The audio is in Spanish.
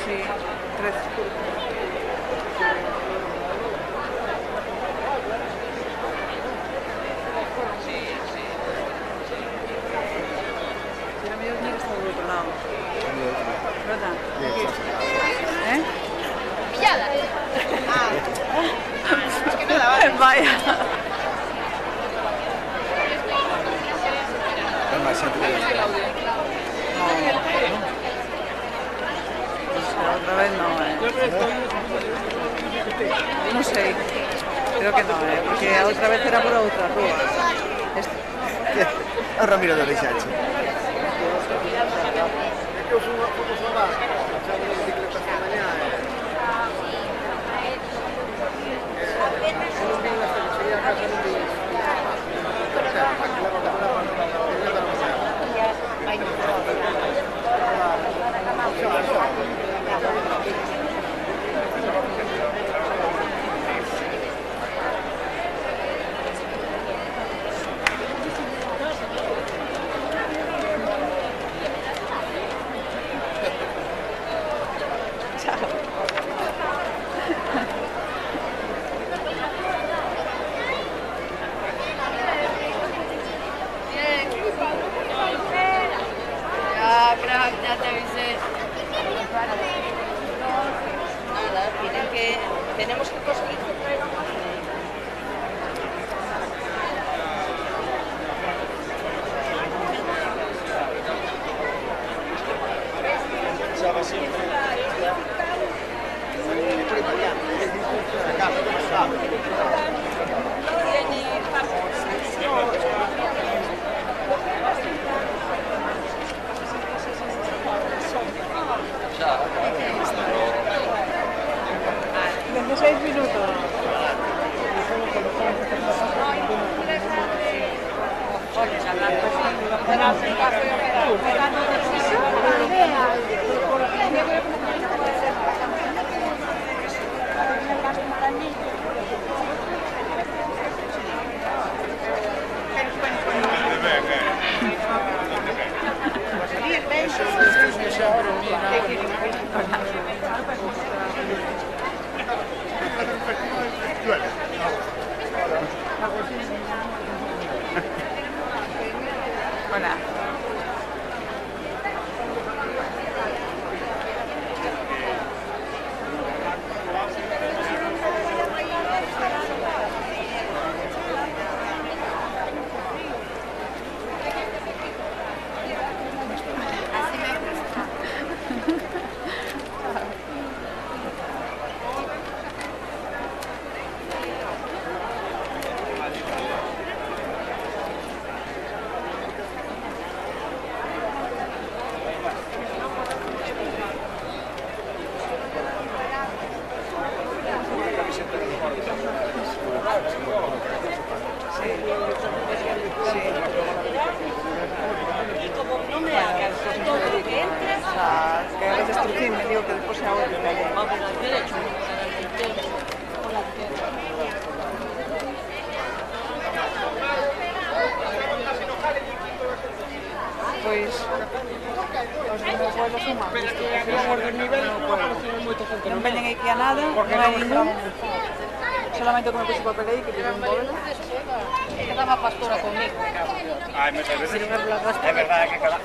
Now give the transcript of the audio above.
Sí, 13. Si la medio tiene que estar del otro lado. ¿Verdad? ¿Eh? Pillada. Es que no la vale. Vaya. Otra vez no, No sé, creo que no, porque otra vez era por otra rúa. A Ramiro de Reixache. Ya te avisé. Nada, tenemos que conseguir que traigan más. Desde 6 minutos. Hola. No me hagas todo lo que entres. Que a veces truquín, digo que después se ahorra. Vamos al derecho. Pois os meus vuelos suman. Non veñen aquí a nada, non hai ningún. Solamente como puse papel aí, que tiene un vuelo. Estaba pastora conmigo. Ay, me parece. Es verdad que cada...